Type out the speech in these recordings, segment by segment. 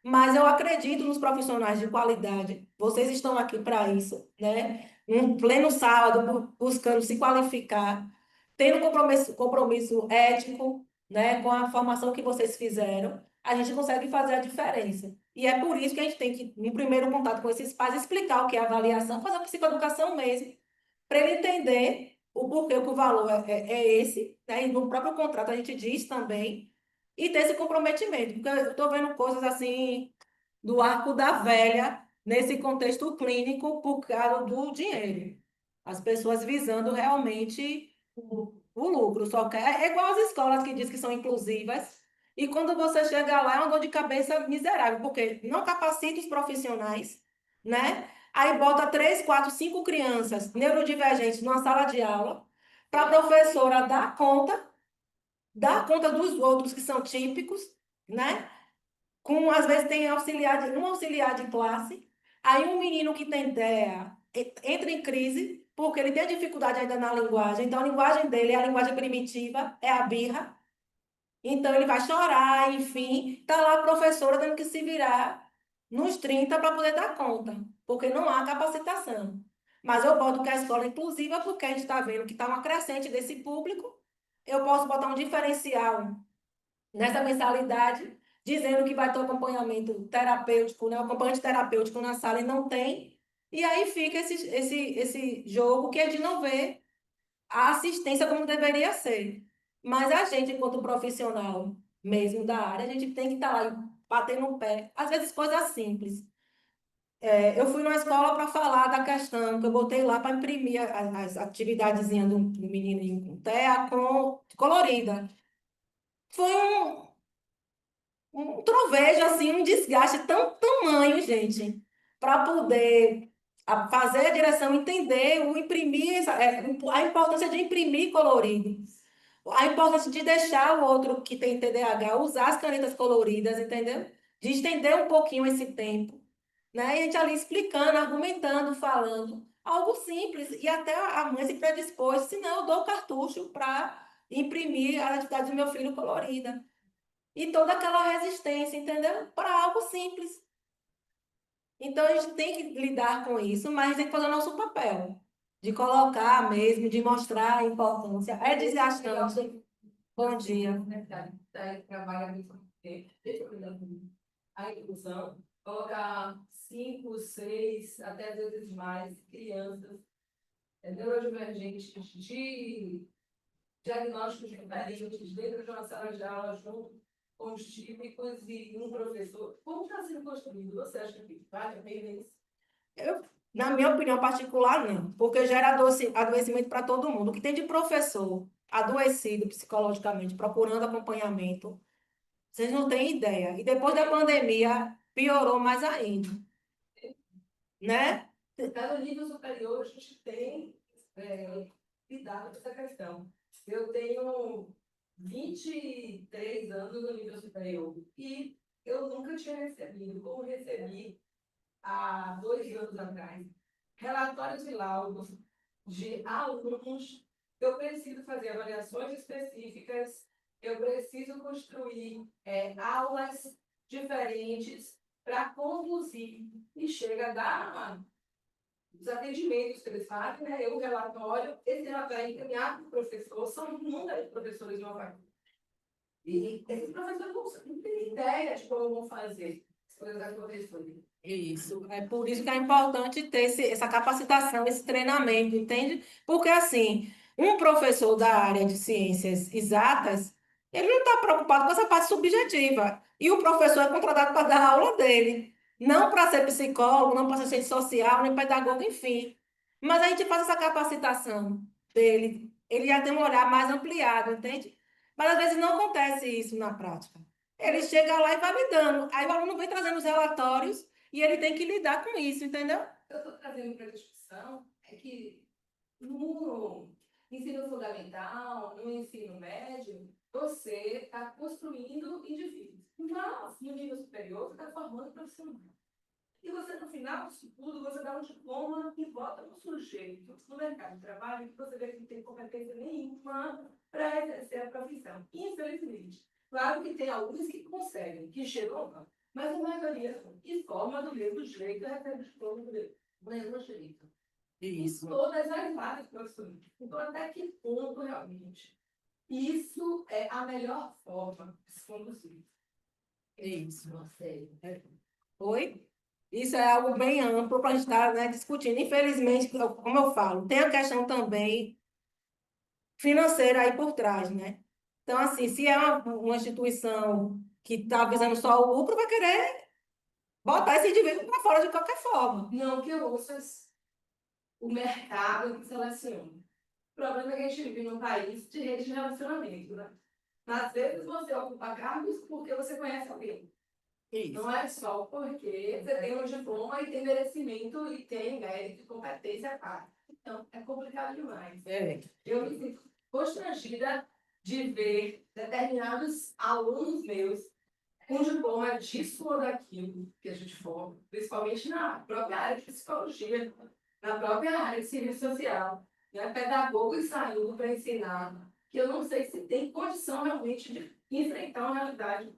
Mas eu acredito nos profissionais de qualidade. Vocês estão aqui para isso, né? Um pleno sábado, buscando se qualificar, tendo compromisso ético, né, com a formação que vocês fizeram, a gente consegue fazer a diferença. E é por isso que a gente tem que, no primeiro contato com esses pais, explicar o que é avaliação, fazer uma psicoeducação mesmo, para ele entender o porquê que o valor é esse, né? E no próprio contrato a gente diz também, e ter esse comprometimento, porque eu estou vendo coisas assim do arco da velha nesse contexto clínico por causa do dinheiro. As pessoas visando realmente o lucro, só que é igual as escolas que diz que são inclusivas, e quando você chega lá é uma dor de cabeça miserável, porque não capacita os profissionais, né? Aí bota 3, 4, 5 crianças neurodivergentes numa sala de aula, para a professora dar conta dos outros que são típicos, né? Com, às vezes tem um auxiliar de classe, aí um menino que tem ideia entra em crise, porque ele tem dificuldade ainda na linguagem, então a linguagem dele é a linguagem primitiva, é a birra, então ele vai chorar, enfim, tá lá a professora tendo que se virar nos 30 para poder dar conta, porque não há capacitação. Mas eu boto que a escola é inclusiva, porque a gente está vendo que está uma crescente desse público, eu posso botar um diferencial nessa mensalidade, dizendo que vai ter um acompanhamento terapêutico, né? O acompanhante terapêutico na sala e não tem. E aí fica esse jogo que é de não ver a assistência como deveria ser. Mas a gente, enquanto profissional mesmo da área, a gente tem que estar lá batendo o pé. Às vezes, coisas simples. Eu fui numa escola para falar da questão, que eu botei lá para imprimir as atividadezinhas do menininho com terra com colorida. Foi um trovejo, assim, um desgaste tão tamanho, gente, para poder fazer a direção entender, o imprimir, a importância de imprimir colorido, a importância de deixar o outro que tem TDAH usar as canetas coloridas, entendeu? De estender um pouquinho esse tempo, né? E a gente ali explicando, argumentando, falando, algo simples, e até a mãe se predispôs, senão eu dou o cartucho para imprimir a atividade do meu filho colorida. E toda aquela resistência, entendeu? Para algo simples. Então a gente tem que lidar com isso, mas tem que fazer o nosso papel. De colocar mesmo, de mostrar a importância. É desgastante. Bom dia. Trabalha muito tempo. Deixa eu cuidar a inclusão, colocar 5, 6, até às vezes mais crianças neurodivergentes de diagnósticos diferentes dentro de uma sala de aula junto com os típicos e um professor. Como está sendo construído? Você acha que vale a pena isso? Eu, na minha opinião particular, não, porque gera adoecimento para todo mundo. O que tem de professor adoecido psicologicamente, procurando acompanhamento, vocês não têm ideia. E depois da pandemia, piorou mais ainda, né? Cada nível superior, a gente tem lidado com essa questão. Eu tenho 23 anos no nível superior e eu nunca tinha recebido, como recebi há 2 anos atrás, relatórios e laudos de alunos. Eu preciso fazer avaliações específicas, eu preciso construir aulas diferentes para conduzir e chega a dar os atendimentos que eles fazem, né? O relatório, esse relatório é encaminhado para o professor, são inúmeros professores de uma faculdade. E esses professores não têm ideia de como vão fazer as coisas acontecerem. Isso. É por isso que é importante ter essa capacitação, esse treinamento, entende? Porque, assim, um professor da área de ciências exatas, ele não está preocupado com essa parte subjetiva. E o professor é contratado para dar a aula dele. Não para ser psicólogo, não para ser assistente social, nem pedagogo, enfim. Mas a gente faz essa capacitação dele. Ele já tem um olhar mais ampliado, entende? Mas às vezes não acontece isso na prática. Ele chega lá e vai me dando. Aí o aluno vem trazendo os relatórios. E ele tem que lidar com isso, entendeu? Eu estou trazendo para a discussão é que no ensino fundamental, no ensino médio, você está construindo indivíduos. Mas, no nível superior, você está formando profissionais. E você, no final disso tudo, você dá um diploma que bota no sujeito no mercado de trabalho que você vê que não tem competência nenhuma para exercer a profissão. Infelizmente. Claro que tem alguns que conseguem, que chegam lá, mas a maioria, que forma do mesmo jeito, recebe diploma do mesmo jeito. Isso, Todas as áreas profissionais. Então, até que ponto, realmente, isso é a melhor forma de se conduzir? isso. Não sei. Oi? Isso é algo bem amplo para a gente estar, né, discutindo. Infelizmente, como eu falo, tem a questão também financeira aí por trás, né? Então, assim, se é uma instituição que está visando só o lucro, vai querer botar esse indivíduo para fora de qualquer forma. Não que eu ouça o mercado que seleciona. O problema é que a gente vive num país de rede de relacionamento, né? Às vezes você ocupa cargos porque você conhece alguém. Isso. Não é só porque você tem um diploma e tem merecimento e tem mérito e competência, cara. Então, é complicado demais. É. Eu me sinto constrangida de ver determinados alunos meus com diploma disso ou daquilo que a gente forma, principalmente na própria área de psicologia, na própria área de serviço social, né? Pedagogos saindo para ensinar, que eu não sei se tem condição realmente de enfrentar uma realidade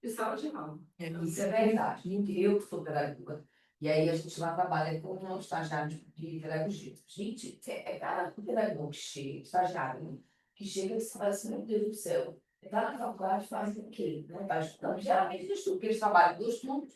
de sala de aula. Isso é verdade. Eu que sou pedagoga, e aí a gente lá trabalha com um estagiário de pedagogia. Gente, é cada pedagogo que chega, estagiário, né, que chega e fala assim, meu Deus do céu, está na faculdade, faz o quê? Não está estudando? Geralmente eles estudam, porque eles trabalham 2 turnos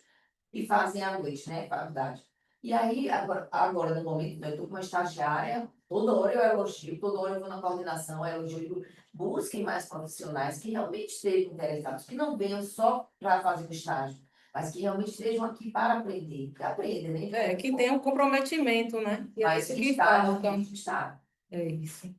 e fazem à noite, né, faculdade. E aí, agora no momento, né, eu estou com uma estagiária, toda hora eu elogio, toda hora eu vou na coordenação, eu elogio, busquem mais profissionais que realmente estejam interessados, que não venham só para fazer o estágio, mas que realmente estejam aqui para aprender, que aprendem, né? É, que tem um comprometimento, né? E é Mas isso que que estágio, falta. que estágio. É isso.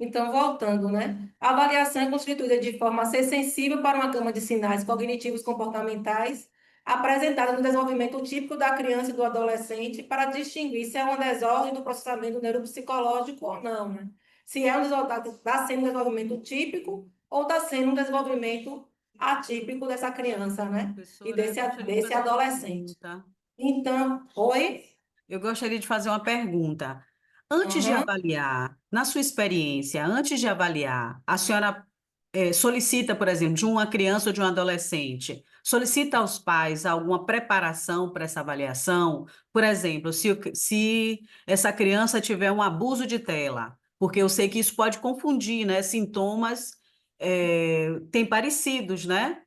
Então, voltando, né? A avaliação é constituída de forma a ser sensível para uma gama de sinais cognitivos comportamentais apresentada no desenvolvimento típico da criança e do adolescente para distinguir se é uma desordem do processamento neuropsicológico ou não, né? Se é está sendo um desenvolvimento típico ou está sendo um desenvolvimento atípico dessa criança, né? E Professora, eu gostaria de desse fazer uma adolescente. pergunta. Então, oi? Eu gostaria de fazer uma pergunta. Antes de Aham. avaliar, na sua experiência, antes de avaliar, a senhora solicita, por exemplo, de uma criança ou de um adolescente, solicita aos pais alguma preparação para essa avaliação? Por exemplo, se essa criança tiver um abuso de tela, porque eu sei que isso pode confundir, né? Sintomas têm parecidos, né?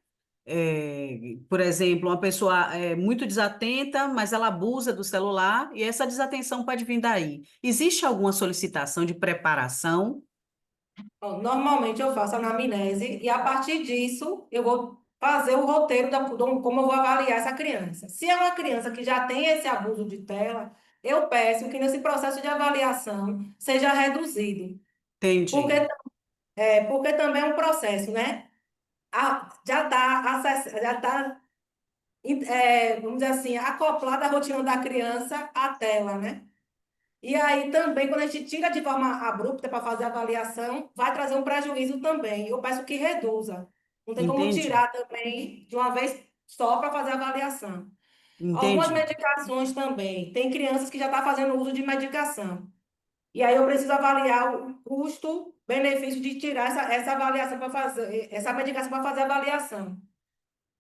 Por exemplo, uma pessoa é muito desatenta, mas ela abusa do celular e essa desatenção pode vir daí. Existe alguma solicitação de preparação? Ó, normalmente eu faço anamnese e a partir disso eu vou fazer o roteiro como eu vou avaliar essa criança. Se é uma criança que já tem esse abuso de tela, eu peço que nesse processo de avaliação seja reduzido, porque, Entendi, porque também é um processo, né? Já está, vamos dizer assim, acoplada a rotina da criança à tela, né? E aí também, quando a gente tira de forma abrupta para fazer a avaliação, vai trazer um prejuízo também. Eu peço que reduza. Não tem como entendi, tirar também de uma vez só para fazer a avaliação. Algumas entendi, medicações também. Tem crianças que já estão fazendo uso de medicação. E aí eu preciso avaliar o custo-benefício de tirar essa avaliação para fazer, essa medicação para fazer a avaliação.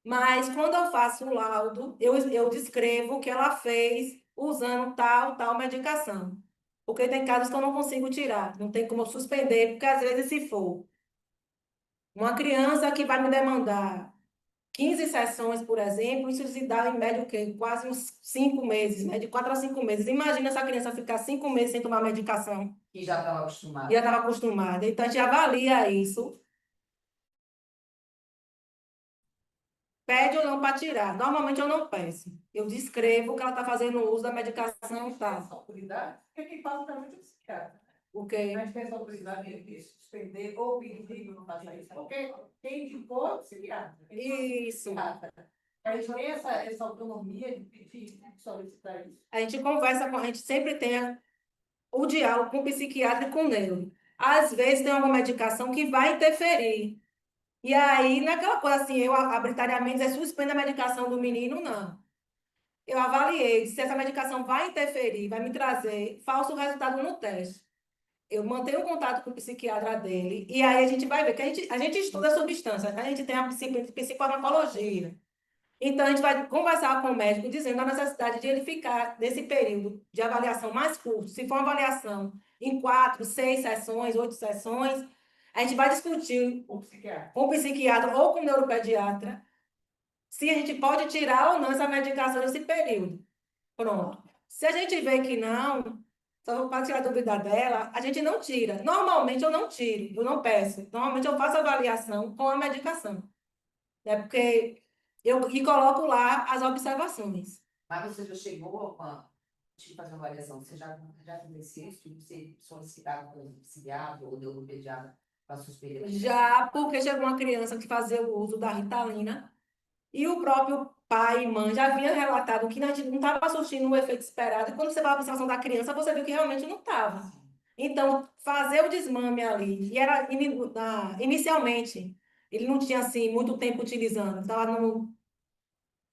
Mas quando eu faço o laudo, eu descrevo o que ela fez usando tal medicação. Porque tem casos que eu não consigo tirar, não tem como eu suspender, porque às vezes, se for uma criança que vai me demandar 15 sessões, por exemplo, isso se dá em média o quê? Quase uns 5 meses, né? De 4 a 5 meses. Imagina essa criança ficar 5 meses sem tomar medicação Que já estava e acostumado. já estava acostumada. Então, a gente avalia isso. Pede ou não para tirar. Normalmente eu não peço. Eu descrevo que ela está fazendo uso da medicação e tal. Autoridade, porque quem fala também é o psiquiatra. Porque Mas tem essa autoridade de suspender ou pedir que não faça isso. Porque quem indicou é o psiquiatra. isso. A gente tem essa autonomia de pedir, de solicitar isso. A gente conversa com, a gente sempre tem o diálogo com o psiquiatra e com o neuro. Às vezes tem alguma medicação que vai interferir. E aí, não é aquela coisa assim, eu arbitrariamente suspendo a medicação do menino, não. Eu avaliei se essa medicação vai interferir, vai me trazer falso resultado no teste. eu mantenho contato com o psiquiatra dele, e aí a gente vai ver que a gente estuda substâncias, né? A gente tem a psicofarmacologia. Então, a gente vai conversar com o médico dizendo a necessidade de ele ficar nesse período de avaliação mais curto. Se for uma avaliação em 4, 6 sessões, 8 sessões, a gente vai discutir com o psiquiatra ou com o neuropediatra se a gente pode tirar ou não essa medicação nesse período. Pronto. Se a gente vê que não, só para tirar a dúvida dela, a gente não tira. Normalmente eu não tiro, eu não peço. Normalmente eu faço avaliação com a medicação. Né? Porque e coloco lá as observações. Mas você já chegou a te fazer uma avaliação? Você já aconteceu isso? Tipo, você solicitava para o psiquiatra ou neuropediatra para suspender? Já porque chegou uma criança que fazia o uso da Ritalina e o próprio pai e mãe já havia relatado que não estava surtindo o efeito esperado. E quando você vai à observação da criança, você viu que realmente não estava. Então, fazer o desmame ali, e era inicialmente, ele não tinha assim muito tempo utilizando,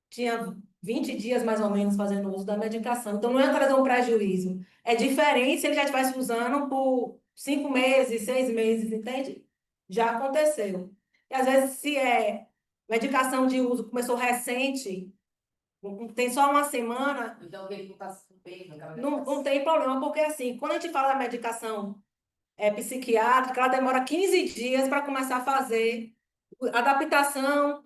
tinha 20 dias mais ou menos fazendo uso da medicação. Então, não ia trazer um prejuízo. É diferente se ele já estivesse usando por 5 meses, 6 meses, entende? Já aconteceu. E às vezes, se é medicação de uso começou recente, tem só uma semana, Então, ele não está bem naquela não tem problema, porque assim, quando a gente fala da medicação psiquiátrica, ela demora 15 dias para começar a fazer adaptação.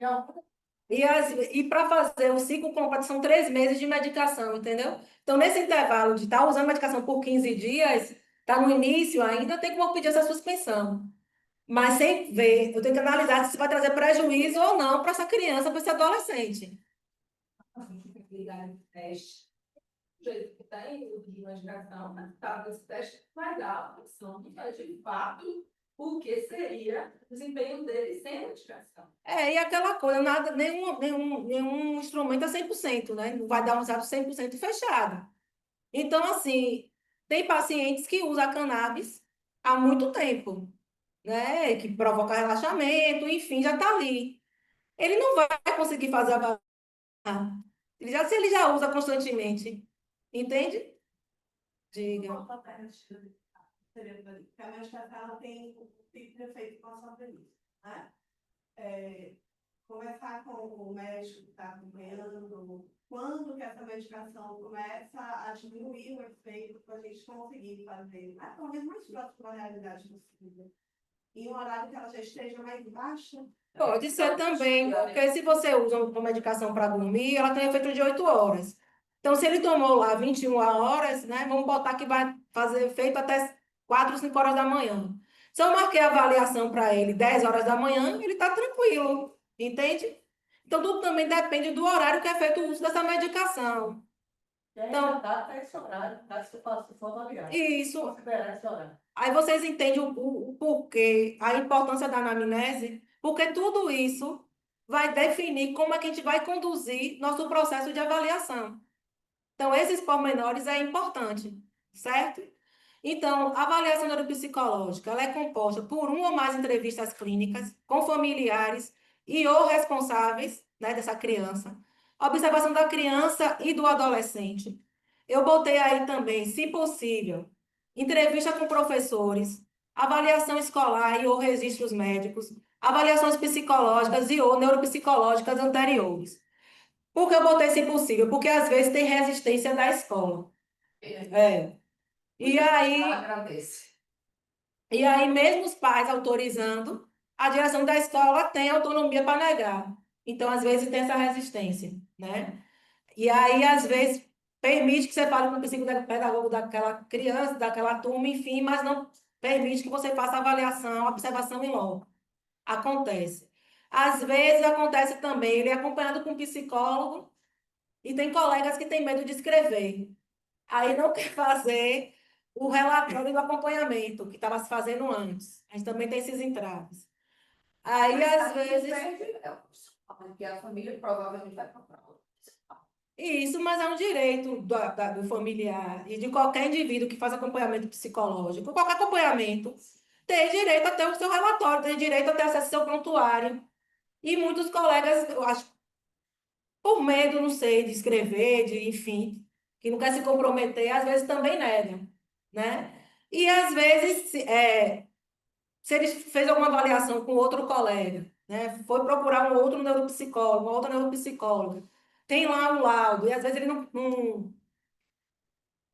E para fazer o ciclo completo são 3 meses de medicação, entendeu? Então, nesse intervalo de estar usando medicação por 15 dias, está no início ainda, tem como pedir essa suspensão. Mas sem ver, eu tenho que analisar se isso vai trazer prejuízo ou não para essa criança, para esse adolescente. A gente tem que ligar no teste. Do jeito que tem o de medicação, né? Tá, esse teste vai dar a opção de fato o que seria o desempenho dele sem a medicação. E aquela coisa, nada, nenhum instrumento é 100%, né? Não vai dar um resultado 100% fechado. Então, assim, tem pacientes que usam cannabis há muito tempo, né? Que provoca relaxamento, enfim, já está ali. Ele não vai conseguir fazer a se ele já usa constantemente, entende? Diga. Uma alternativa seria que a medicação ela tem um tipo de efeito pós-operatório, né? Começar com o médico que está acompanhando, quando que essa medicação começa a diminuir o efeito para a gente conseguir fazer, talvez mais próximo da realidade possível. Em um horário que ela já esteja mais baixa. Pode ser também, porque se você usa uma medicação para dormir, ela tem efeito de 8 horas. Então, se ele tomou lá 21 horas, né, vamos botar que vai fazer efeito até 4, 5 horas da manhã. Se eu marquei a avaliação para ele 10 horas da manhã, ele está tranquilo, entende? Então, tudo também depende do horário que é feito o uso dessa medicação. Então, dá esse horário, se for avaliar. Isso. Considerar esse horário. Aí vocês entendem o porquê, a importância da anamnese, porque tudo isso vai definir como é que a gente vai conduzir nosso processo de avaliação. Então, esses pormenores é importante, certo? Então, a avaliação neuropsicológica, ela é composta por uma ou mais entrevistas clínicas com familiares e ou responsáveis, né, dessa criança, observação da criança e do adolescente. Eu botei aí também, se possível, entrevista com professores, avaliação escolar e ou registros médicos, avaliações psicológicas e ou neuropsicológicas anteriores. Por que eu botei se possível? Porque às vezes tem resistência da escola. E aí, Agradece. e aí, mesmo os pais autorizando, a direção da escola tem autonomia para negar. Então, às vezes, tem essa resistência, né? E aí, às vezes, permite que você fale com o psicopedagogo daquela criança, daquela turma, enfim, mas não permite que você faça avaliação, observação em loco. Acontece. Às vezes, acontece também, ele é acompanhado com um psicólogo e tem colegas que têm medo de escrever. Aí não quer fazer o relatório do acompanhamento que estava se fazendo antes. A gente também tem esses entraves. Aí, às vezes. Porque a família provavelmente vai comprar. Isso, mas é um direito do familiar e de qualquer indivíduo que faz acompanhamento psicológico, qualquer acompanhamento, tem direito a ter o seu relatório, tem direito a ter acesso ao seu prontuário. E muitos colegas, eu acho, por medo, não sei, de escrever, enfim, que não quer se comprometer, às vezes também negam, né? E às vezes, se ele fez alguma avaliação com outro colega, né? Foi procurar um outro neuropsicólogo, uma outra neuropsicóloga, tem lá um laudo, e às vezes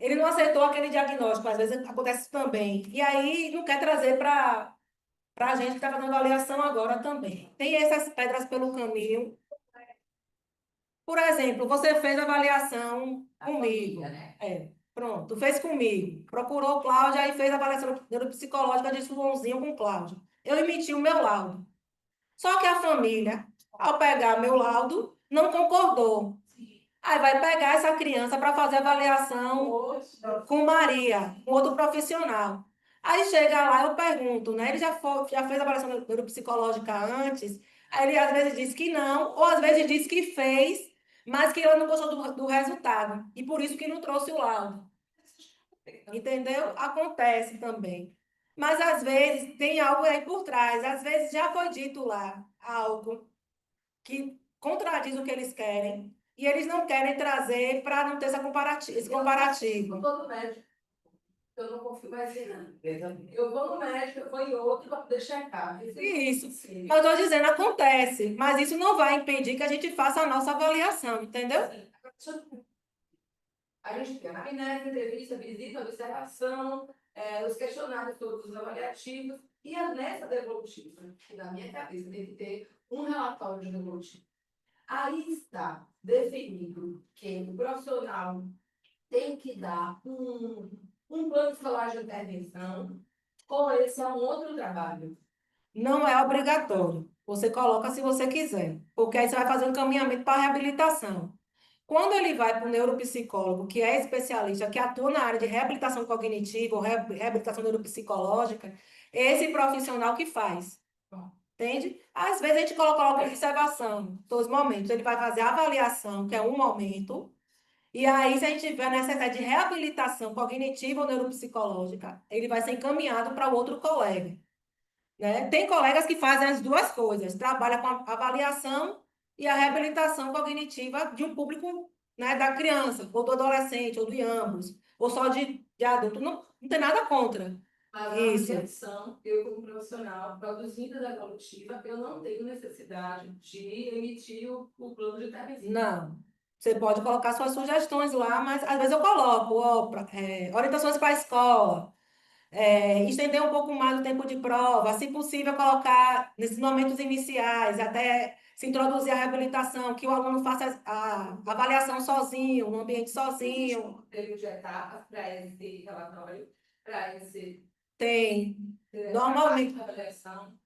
ele não aceitou aquele diagnóstico, às vezes acontece também. E aí não quer trazer para a gente que está fazendo avaliação agora também. Tem essas pedras pelo caminho. Por exemplo, você fez avaliação A comigo. família, né? Pronto, fez comigo. Procurou Cláudia e fez a avaliação neuropsicológica de Joãozinho com Cláudia. Eu emiti o meu laudo. Só que a família, ao pegar meu laudo, não concordou. Aí vai pegar essa criança para fazer avaliação com Maria, com outro profissional. Aí chega lá, eu pergunto, né? Ele já fez avaliação neuropsicológica antes, aí ele às vezes diz que não, ou às vezes diz que fez, mas que ela não gostou do resultado, e por isso que não trouxe o laudo. Entendeu? Acontece também. Mas às vezes tem algo aí por trás, às vezes já foi dito lá algo que contradiz o que eles querem, e eles não querem trazer para não ter esse comparativo. Todo médico, eu não confio mais em nada. Eu vou no médico, eu vou em outro para poder checar. Isso. Mas eu estou dizendo, acontece, mas isso não vai impedir que a gente faça a nossa avaliação, entendeu? A gente tem a anamnese, entrevista, visita, observação, os questionários todos avaliativos e a nessa devolutiva, que na minha cabeça tem que ter um relatório de devolutivo. Aí está definido que o profissional tem que dar um plano escolar de intervenção, ou esse é um outro trabalho. Não é obrigatório. Você coloca se você quiser, porque aí você vai fazer um encaminhamento para a reabilitação. Quando ele vai para o neuropsicólogo, que é especialista, que atua na área de reabilitação cognitiva ou reabilitação neuropsicológica, esse profissional que faz. Entende? Às vezes a gente coloca observação, todos os momentos. Ele vai fazer a avaliação, que é um momento, e aí, se a gente tiver necessidade de reabilitação cognitiva ou neuropsicológica, ele vai ser encaminhado para o outro colega. Né? Tem colegas que fazem as duas coisas, trabalham com a avaliação e a reabilitação cognitiva de um público, né, da criança, ou do adolescente, ou de ambos, ou só de adulto. Não tem nada contra. Mas a Isso. percepção, eu como profissional, produzindo da evolutiva, eu não tenho necessidade de emitir o plano de intervenção. Não. Você pode colocar suas sugestões lá, mas às vezes eu coloco orientações para a escola, estender um pouco mais o tempo de prova, se possível, colocar nesses momentos iniciais, até se introduzir a reabilitação, que o aluno faça a avaliação sozinho, no ambiente sozinho. Teve de etapas para esse relatório, para esse. Tem. Normalmente. Avaliação.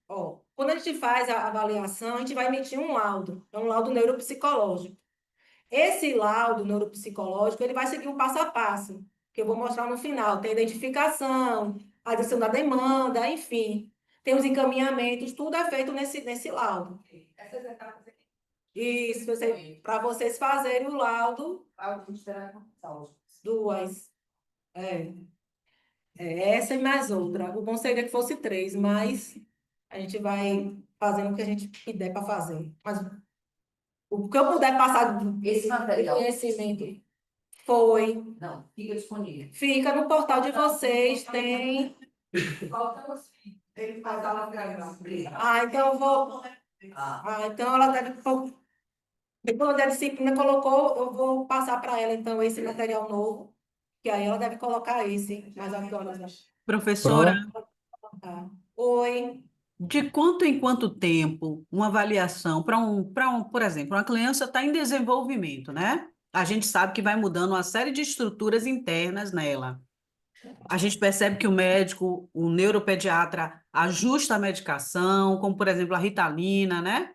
Quando a gente faz a avaliação, a gente vai emitir um laudo, é um laudo neuropsicológico. Esse laudo neuropsicológico, ele vai seguir o passo a passo, que eu vou mostrar no final. Tem a identificação, a adição da demanda, enfim. Tem os encaminhamentos, tudo é feito nesse laudo. Essas etapas aqui. Isso, para vocês fazerem o laudo, Alguns terão duas. Essa e mais outra. O bom seria que fosse três, mas a gente vai fazendo o que a gente puder para fazer. Mas o que eu puder passar Esse de material conhecimento foi. não fica disponível. Fica no portal de vocês, tem. Faltam os filhos. Ele faz a gravação. Então eu vou. Então ela deve. Depois da disciplina colocou, eu vou passar para ela, então, esse material novo, que aí ela deve colocar esse mais atualizado. Professora, Tá. Oi. de quanto em quanto tempo uma avaliação por exemplo, uma criança está em desenvolvimento, né? A gente sabe que vai mudando uma série de estruturas internas nela. A gente percebe que o médico, o neuropediatra, ajusta a medicação, como por exemplo a Ritalina, né?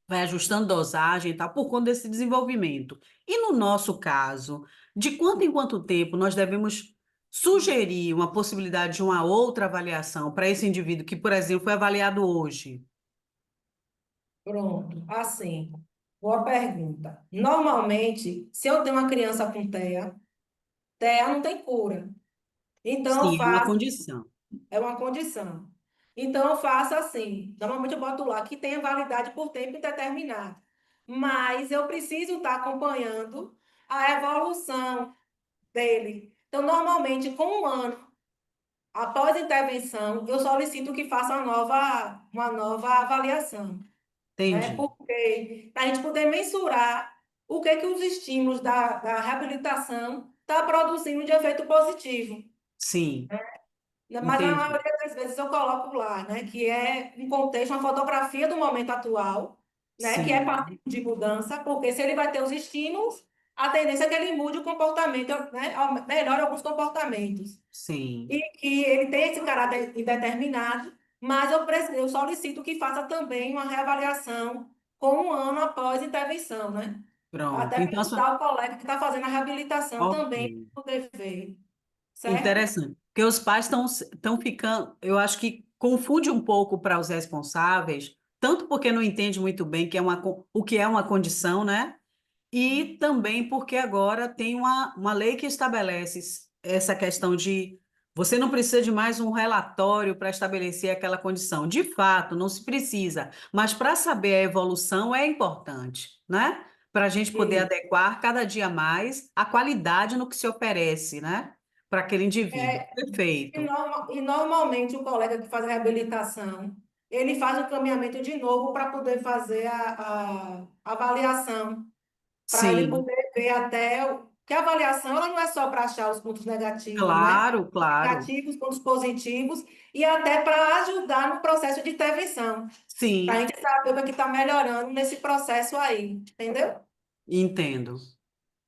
Vai ajustando dosagem e tal, por conta desse desenvolvimento. E no nosso caso, de quanto em quanto tempo nós devemos sugerir uma possibilidade de uma outra avaliação para esse indivíduo que, por exemplo, foi avaliado hoje? Pronto. Assim, boa pergunta. Normalmente, se eu tenho uma criança com TEA não tem cura. Então, eu Sim, é uma faço. condição. É uma condição. Então, eu faço assim. Normalmente, eu boto lá que tem validade por tempo indeterminado. Mas eu preciso estar acompanhando a evolução dele. Então, normalmente, com um ano, após a intervenção, eu solicito que faça uma nova avaliação, né? Entendi. Porque para a gente poder mensurar o que que os estímulos da reabilitação está produzindo de efeito positivo. Sim, Mas na entendi. maioria das vezes eu coloco lá, né, que é um contexto, uma fotografia do momento atual, né, que é Sim, passível de mudança, porque se ele vai ter os estímulos, a tendência é que ele mude o comportamento, né, melhore alguns comportamentos. sim. E que ele tem esse caráter indeterminado, mas eu solicito que faça também uma reavaliação com 1 ano após intervenção, né? Pronto. Até para Então, ajudar o colega que está fazendo a reabilitação ok. também a poder ver, certo? Interessante. Porque os pais estão ficando, eu acho que confunde um pouco para os responsáveis, tanto porque não entende muito bem o que é uma condição, né? E também porque agora tem uma lei que estabelece essa questão de você não precisa de mais um relatório para estabelecer aquela condição. De fato, não se precisa, mas para saber a evolução é importante, né? Para a gente poder E, adequar cada dia mais a qualidade no que se oferece, né? Para aquele indivíduo. Perfeito. e normalmente o colega que faz a reabilitação, ele faz o caminhamento de novo para poder fazer a avaliação, para ele Sim, poder ver até que a avaliação ela não é só para achar os pontos negativos, né? claro, claro. Negativos, pontos positivos, e até para ajudar no processo de intervenção, para a Sim, gente saber o que está melhorando nesse processo aí, entendeu? entendo.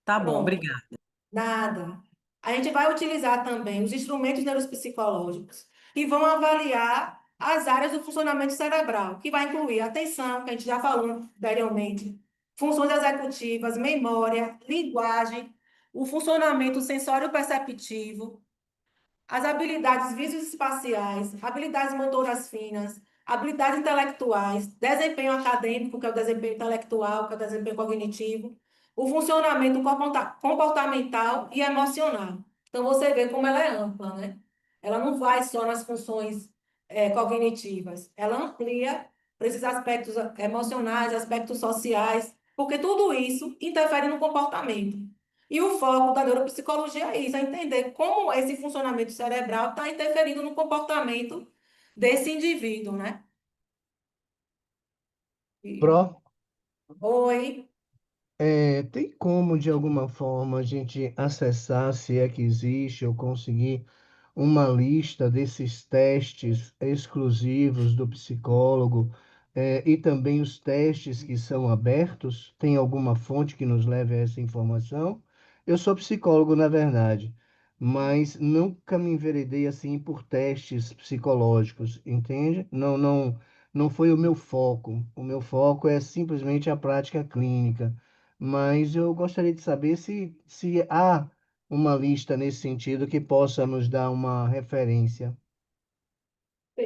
Tá bom, Pronto. obrigada. Nada. A gente vai utilizar também os instrumentos neuropsicológicos que vão avaliar as áreas do funcionamento cerebral, que vai incluir atenção, que a gente já falou anteriormente, funções executivas, memória, linguagem, o funcionamento sensório-perceptivo, as habilidades visoespaciais, habilidades motoras finas, habilidades intelectuais, desempenho acadêmico, que é o desempenho intelectual, que é o desempenho cognitivo, o funcionamento comportamental e emocional. Então, você vê como ela é ampla, né? Ela não vai só nas funções cognitivas, ela amplia para esses aspectos emocionais, aspectos sociais, porque tudo isso interfere no comportamento. E o foco da neuropsicologia é isso, é entender como esse funcionamento cerebral está interferindo no comportamento desse indivíduo, né? E- Pró, Oi. tem como, de alguma forma, a gente acessar, se é que existe, ou conseguir uma lista desses testes exclusivos do psicólogo, e também os testes que são abertos? Tem alguma fonte que nos leve a essa informação? Eu sou psicólogo, na verdade, mas nunca me enveredei assim por testes psicológicos, entende? Não, não, não foi o meu foco. O meu foco é simplesmente a prática clínica. Mas eu gostaria de saber se há uma lista nesse sentido que possa nos dar uma referência.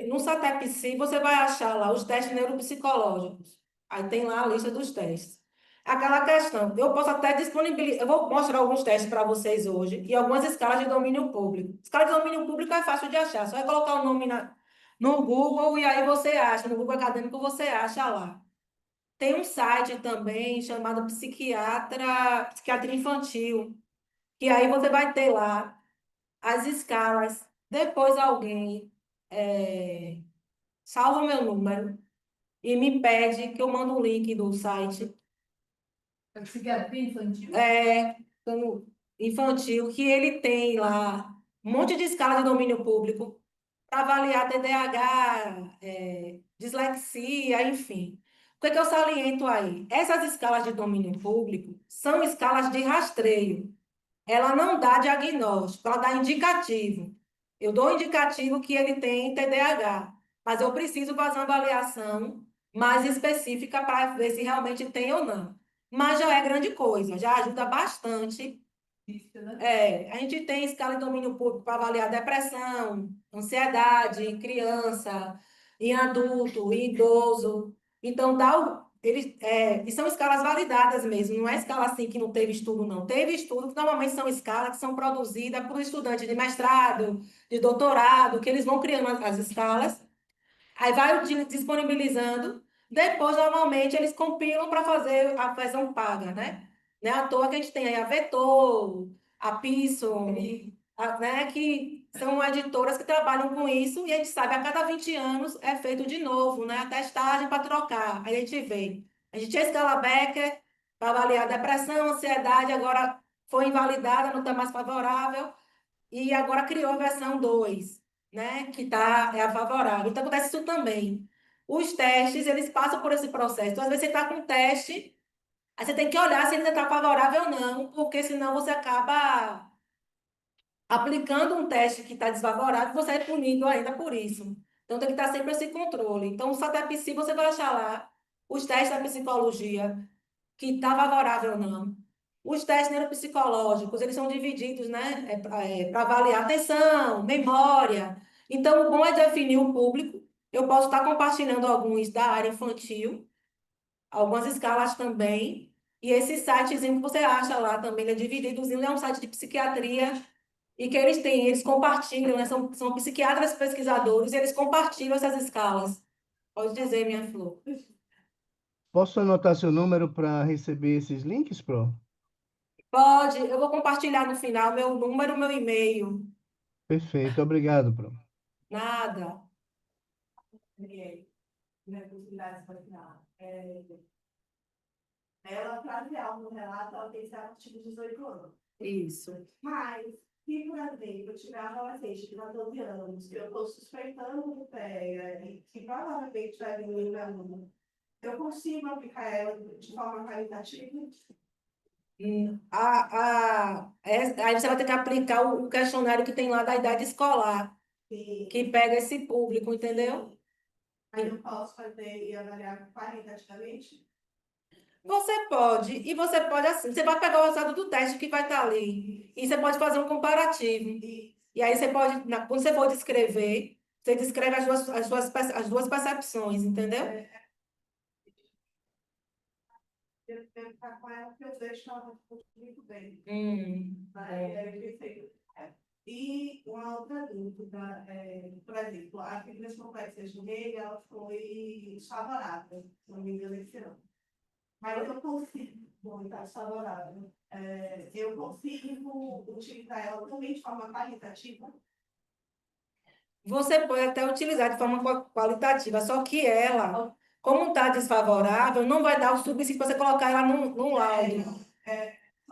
No SATEPSI, você vai achar lá os testes neuropsicológicos. Aí tem lá a lista dos testes. Aquela questão, eu posso até disponibilizar, eu vou mostrar alguns testes para vocês hoje e algumas escalas de domínio público. Escala de domínio público é fácil de achar, só é colocar o nome no Google e aí você acha, no Google Acadêmico você acha lá. Tem um site também chamado Psiquiatria Infantil, que aí você vai ter lá as escalas. Depois alguém salva o meu número e me pede que eu mando o link do site A psiquiatria infantil? do infantil, que ele tem lá um monte de escala de domínio público para avaliar TDAH, dislexia, enfim. O que é que eu saliento aí? Essas escalas de domínio público são escalas de rastreio. Ela não dá diagnóstico, ela dá indicativo. Eu dou indicativo que ele tem TDAH, mas eu preciso fazer uma avaliação mais específica para ver se realmente tem ou não. Mas já é grande coisa, já ajuda bastante. Isso, né? A gente tem escala de domínio público para avaliar depressão, ansiedade em criança, em adulto, em idoso. Então, e são escalas validadas mesmo, não é escala assim que não teve estudo, não. Teve estudo, que normalmente são escalas que são produzidas por estudantes de mestrado, de doutorado, que eles vão criando as escalas, aí vai disponibilizando, depois, normalmente, eles compilam para fazer a versão paga, né? Não é à toa que a gente tem aí a Vetor, a Pearson, né, que são editoras que trabalham com isso, e a gente sabe, a cada 20 anos é feito de novo, né, a testagem para trocar. Aí a gente vê. A gente tinha a escala Becker para avaliar depressão, ansiedade, agora foi invalidada, não está mais favorável, e agora criou a versão 2, né, que é a favorável. Então acontece isso também. Os testes, eles passam por esse processo. Então, às vezes você está com um teste, aí você tem que olhar se ele está favorável ou não, porque senão você acaba aplicando um teste que está desfavorável, você é punido ainda por isso. Então, tem que estar sempre esse controle. Então, o SATEPSI, você vai achar lá os testes da psicologia, que está favorável ou não. Os testes neuropsicológicos, eles são divididos, né, para avaliar atenção, memória. Então, o bom é definir o público. Eu posso estar compartilhando alguns da área infantil, algumas escalas também. E esse sitezinho que você acha lá também, ele é divididozinho, é um site de psiquiatria e que eles compartilham, né? São psiquiatras pesquisadores, e eles compartilham essas escalas. Pode dizer, minha flor. Posso anotar seu número para receber esses links, Pro? Pode, eu vou compartilhar no final meu número, meu e-mail. Perfeito, obrigado, Pro. Nada. Ninguém, né, possibilidades para final. Ela, para criar um relato, ela tem que ser a partir de 18 anos. Isso. Mas, se, por exemplo, eu tiver uma adolescente de 14 anos, que eu estou suspeitando que pega, e que provavelmente vai vir um aluno, eu consigo aplicar ela de forma qualitativa? Aí você vai ter que aplicar o questionário que tem lá da idade escolar, E que pega esse público, entendeu? aí eu posso fazer e avaliar qualitativamente? E você pode assim, você vai pegar o resultado do teste que vai estar ali, e você pode fazer um comparativo. E E aí você pode, quando você for descrever, você descreve as duas percepções, entendeu? eu tenho que ficar com ela, porque eu deixo ela muito bem. Perfeito. E uma outra dúvida, por exemplo, a fitness complexas de rede, ela foi desfavorável, se não me engano, esse ano. Mas eu consigo, bom, está desfavorável, eu consigo utilizar ela também de forma qualitativa? Você pode até utilizar de forma qualitativa, só que ela, como está desfavorável, não vai dar o subsídio para você colocar ela num laudo.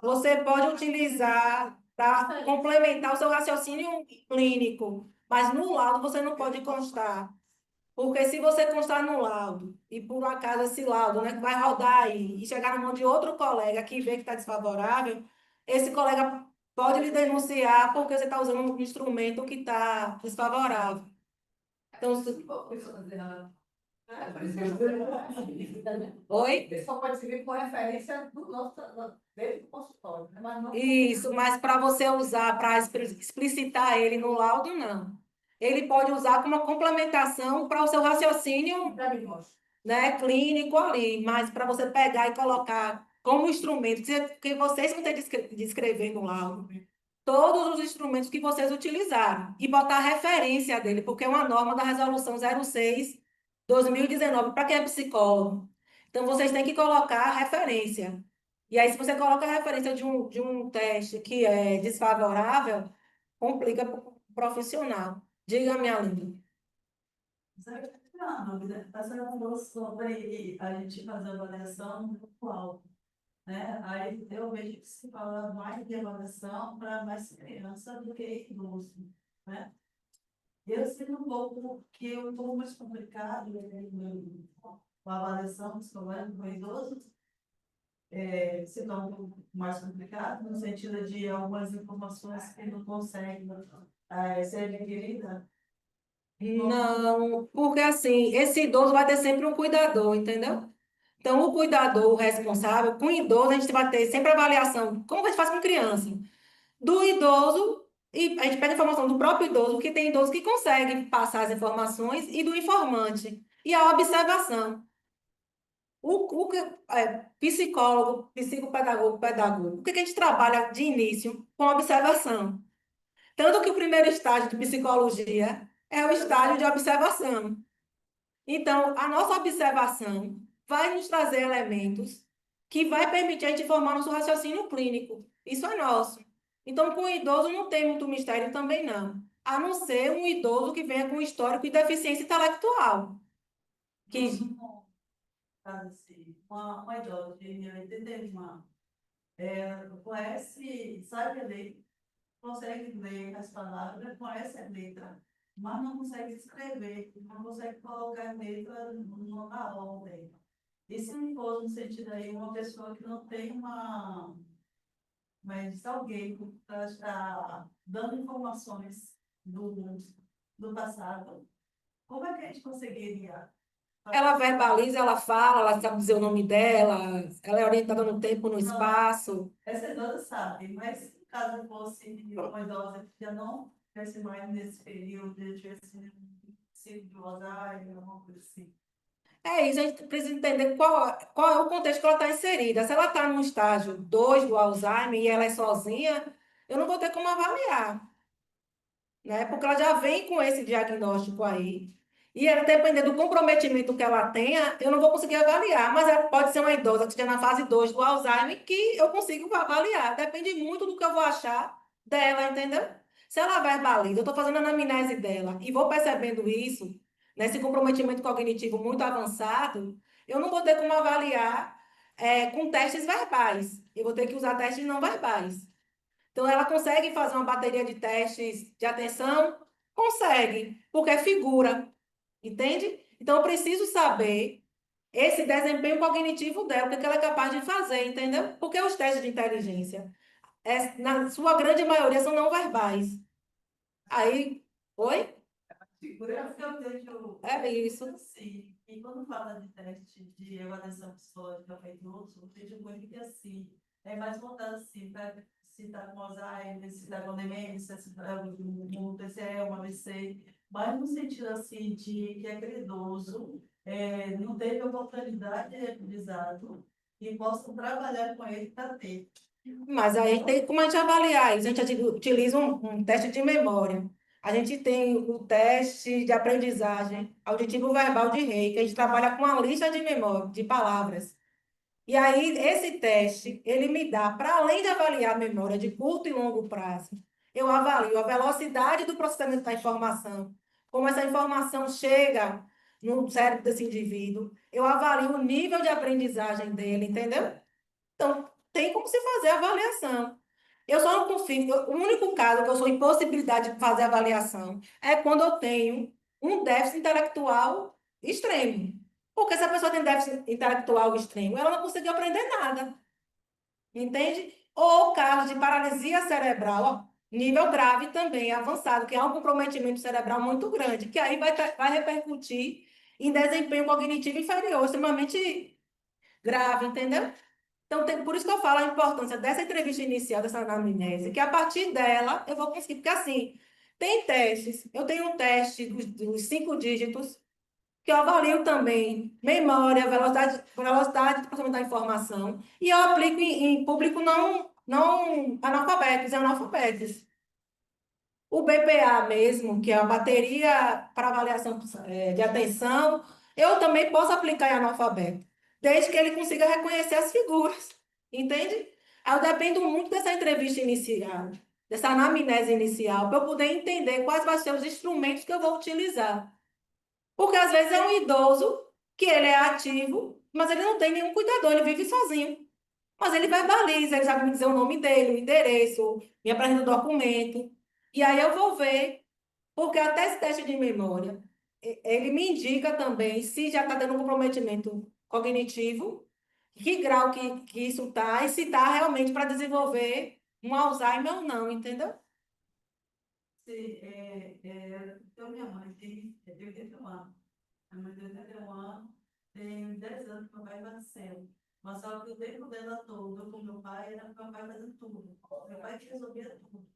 Você pode utilizar para complementar o seu raciocínio clínico, mas no laudo você não pode constar. Porque se você constar no laudo, e por um acaso esse laudo, né, que vai rodar aí, e chegar na mão de outro colega que vê que está desfavorável, esse colega pode lhe denunciar porque você está usando um instrumento que está desfavorável. Então, oi? Só pode servir com referência do nosso, dentro do consultório, né? Mas não. Isso, mas para você usar, para explicitar ele no laudo, não. Ele pode usar como uma complementação para o seu raciocínio, né, clínico ali, mas para você pegar e colocar como instrumento, que vocês vão ter de escrever no laudo, todos os instrumentos que vocês utilizaram e botar a referência dele, porque é uma norma da Resolução 06/2019, para quem é psicólogo. Então, vocês têm que colocar a referência. E aí, se você coloca a referência de um teste que é desfavorável, complica para o profissional. Diga, minha linda. Não, você falou sobre a gente fazer avaliação grupal, né? Aí eu vejo que se fala mais de avaliação para mais criança do que idoso, né? Eu sei um pouco que é um pouco mais complicado, né, com a avaliação escolar com idoso, se torna um pouco mais complicado, no sentido de algumas informações que não conseguem ser adquiridas. Não, porque assim, esse idoso vai ter sempre um cuidador, entendeu? Então, o cuidador, o responsável, com o idoso, a gente vai ter sempre avaliação, como a gente faz com criança, do idoso, e a gente pega a informação do próprio idoso, porque tem idosos que conseguem passar as informações, e do informante, e a observação. Psicólogo, psicopedagogo, pedagogo, o que a gente trabalha de início com observação? Tanto que o primeiro estágio de psicologia é o estágio de observação. Então, a nossa observação vai nos trazer elementos que vai permitir a gente formar nosso raciocínio clínico. Isso é nosso. Então, com o idoso não tem muito mistério também, não. A não ser um idoso que venha com histórico de deficiência intelectual. Que, Como, caso assim, uma idosa de 81 conhece, sabe ler, consegue ler as palavras, conhece a letra, mas não consegue escrever, não consegue colocar a letra na ordem. Isso impôs no sentido aí, uma pessoa que não tem mas alguém para estar dando informações do, do passado. Como é que a gente conseguiria fazer ela isso? verbaliza, ela fala, ela sabe dizer o nome dela, ela é orientada no tempo, no Não, espaço. essa idosa sabe, mas se caso fosse uma idosa que já não tivesse mais nesse período, já tivesse sido de Alzheimer, alguma coisa assim. É isso, a gente precisa entender qual é o contexto que ela está inserida. Se ela está no estágio 2 do Alzheimer e ela é sozinha, eu não vou ter como avaliar, né? Porque ela já vem com esse diagnóstico aí. E ela, dependendo do comprometimento que ela tenha, eu não vou conseguir avaliar. Mas ela pode ser uma idosa que esteja na fase 2 do Alzheimer que eu consigo avaliar. Depende muito do que eu vou achar dela, entendeu? Se ela verbaliza, eu estou fazendo a anamnese dela e vou percebendo isso, nesse comprometimento cognitivo muito avançado, eu não vou ter como avaliar com testes verbais. Eu vou ter que usar testes não verbais. Então, ela consegue fazer uma bateria de testes de atenção? Consegue, porque é figura, entende? Então, eu preciso saber esse desempenho cognitivo dela, o que ela é capaz de fazer, entendeu? Porque os testes de inteligência, na sua grande maioria, são não verbais. Aí, oi? Figura que eu vejo É isso. assim, e quando fala de teste de avaliação psicológica para idoso, eu vejo muito que assim, é mais voltado assim, para se está com Alzheimer, se está com demência, se está com TCE, uma AVC, mas no sentido assim de que aquele idoso não teve oportunidade de aprendizado e possa trabalhar com ele para ter. Mas aí tem como a gente avaliar isso. A gente utiliza um teste de memória. A gente tem o teste de aprendizagem auditivo verbal de Rei, que a gente trabalha com a lista de memória, de palavras. E aí, esse teste, ele me dá, para além de avaliar a memória de curto e longo prazo, eu avalio a velocidade do processamento da informação, como essa informação chega no cérebro desse indivíduo, eu avalio o nível de aprendizagem dele, entendeu? Então, tem como se fazer a avaliação. Eu só não confio, o único caso que eu sou impossibilidade de fazer avaliação é quando eu tenho um déficit intelectual extremo. Porque se a pessoa tem déficit intelectual extremo, ela não conseguiu aprender nada, entende? Ou caso de paralisia cerebral, ó, nível grave também, avançado, que é um comprometimento cerebral muito grande, que aí vai repercutir em desempenho cognitivo inferior, extremamente grave, entendeu? Então, por isso que eu falo a importância dessa entrevista inicial, dessa anamnese, que a partir dela eu vou conseguir, porque assim, tem testes, eu tenho um teste dos 5 dígitos, que eu avalio também memória, velocidade de processamento da informação, e eu aplico em público não analfabetos, é analfabetos. O BPA mesmo, que é a bateria para avaliação de atenção, eu também posso aplicar em analfabeto, desde que ele consiga reconhecer as figuras, entende? Aí eu dependo muito dessa entrevista inicial, dessa anamnese inicial, para eu poder entender quais vão ser os instrumentos que eu vou utilizar. Porque às vezes é um idoso que ele é ativo, mas ele não tem nenhum cuidador, ele vive sozinho. Mas ele verbaliza, ele sabe me dizer o nome dele, o endereço, me apresenta o documento. E aí eu vou ver, porque até esse teste de memória, ele me indica também se já está tendo um comprometimento cognitivo, que grau que isso está, e se está realmente para desenvolver um Alzheimer ou não, entendeu? Então, minha mãe tem 81 anos. A mãe tem 81 anos, tem 10 anos que meu pai faleceu. Mas só que o tempo dela todo com meu pai era meu pai fazendo tudo. Meu pai que resolvia tudo.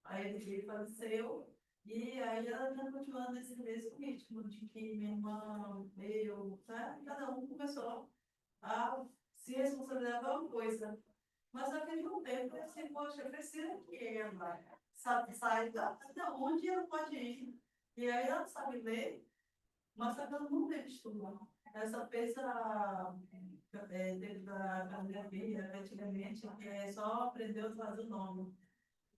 Aí ele faleceu e aí ela está continuando nesse mesmo ritmo de que minha irmã, eu, sabe? Cada um começou a se responsabilizar por uma coisa. Mas naquele momento eu disse, poxa, precisa que ela saiba até onde ela pode ir. E aí ela sabe ler, mas está dando muito tempo de estudo. Essa peça dentro da academia, antigamente, que só aprendeu a fazer o nome.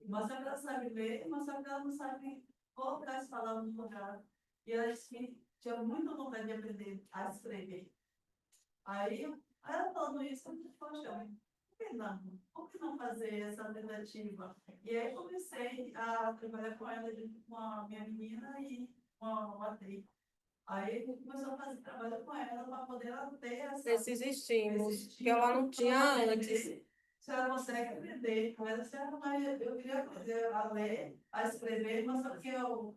Mas só que ela sabe ler, mas só que ela não sabe colocar as palavras no lugar. E ela disse que tinha muita vontade de aprender a escrever. Aí, ela falando isso, eu falei, poxa, por que não? Por que não fazer essa alternativa? E aí comecei a trabalhar com ela, com a minha menina e uma atriz. Aí a gente começou a fazer trabalho com ela para poder ela ter Esses estímulos esse que ela não estímulo, tinha pra ela antes. aprender. Se ela consegue aprender, com ela, se ela vai, eu queria aprender a ler, a escrever, mas só que eu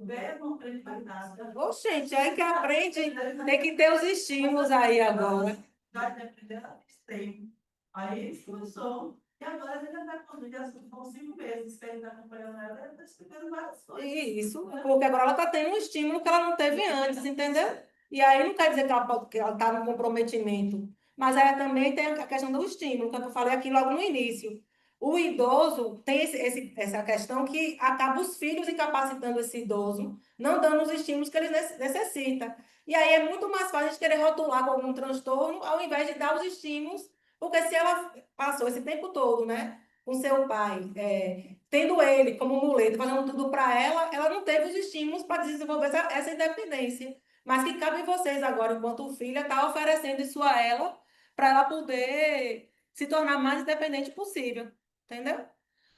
ver não aprendo mais nada. Ô, gente, aí que aprende, tem que ter os estímulos aí agora. Já de aprender, ela fez tempo. Aí começou. E agora a gente já está com já são 5 meses que a gente está acompanhando ela, ela está explicando várias coisas. Isso, porque agora ela está tendo um estímulo que ela não teve antes, entendeu? E aí não quer dizer que ela está no comprometimento, mas aí também tem a questão do estímulo, que eu falei aqui logo no início. O idoso tem essa questão que acaba os filhos incapacitando esse idoso, não dando os estímulos que ele necessita. E aí é muito mais fácil a gente querer rotular com algum transtorno, ao invés de dar os estímulos, porque se ela passou esse tempo todo, né, com seu pai, tendo ele como muleta, fazendo tudo para ela, ela não teve os estímulos para desenvolver essa independência. Mas que cabe vocês agora, enquanto filha, estar oferecendo isso a ela, para ela poder se tornar mais independente possível. Entendeu?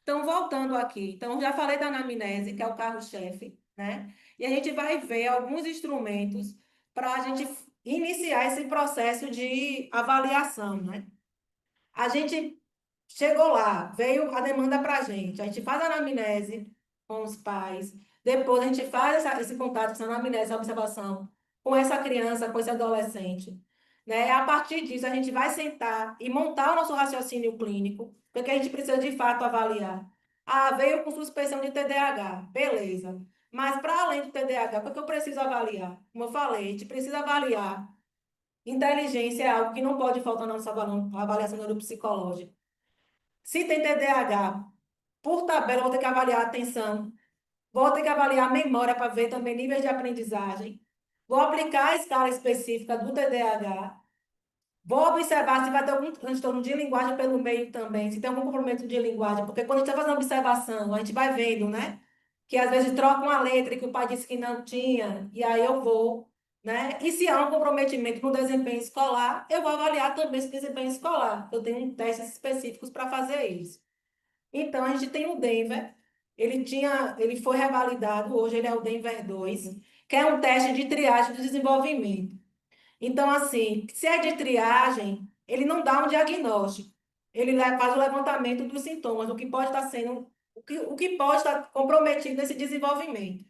Então, voltando aqui. Então, já falei da anamnese, que é o carro-chefe, né? E a gente vai ver alguns instrumentos para a gente iniciar esse processo de avaliação, né? A gente chegou lá, veio a demanda para a gente faz a anamnese com os pais, depois a gente faz esse contato, essa anamnese, essa observação com essa criança, com esse adolescente. Né? A partir disso, a gente vai sentar e montar o nosso raciocínio clínico, porque a gente precisa de fato avaliar. Ah, veio com suspeição de TDAH, beleza. Mas para além do TDAH, o que eu preciso avaliar? Como eu falei, a gente precisa avaliar. Inteligência é algo que não pode faltar na nossa avaliação neuropsicológica. Se tem TDAH, por tabela, eu vou ter que avaliar a atenção, vou ter que avaliar a memória para ver também níveis de aprendizagem, vou aplicar a escala específica do TDAH, vou observar se vai ter algum transtorno de linguagem pelo meio também, se tem algum comprometimento de linguagem, porque quando a gente está fazendo observação, a gente vai vendo, né? Que às vezes troca uma letra que o pai disse que não tinha, e aí eu vou, né? E se há um comprometimento no desempenho escolar, eu vou avaliar também esse desempenho escolar. Eu tenho testes específicos para fazer isso. Então, a gente tem o Denver, ele foi revalidado, hoje ele é o Denver 2, que é um teste de triagem do desenvolvimento. Então, assim, se é de triagem, ele não dá um diagnóstico, faz o levantamento dos sintomas, o que pode estar sendo, o que pode estar comprometido nesse desenvolvimento.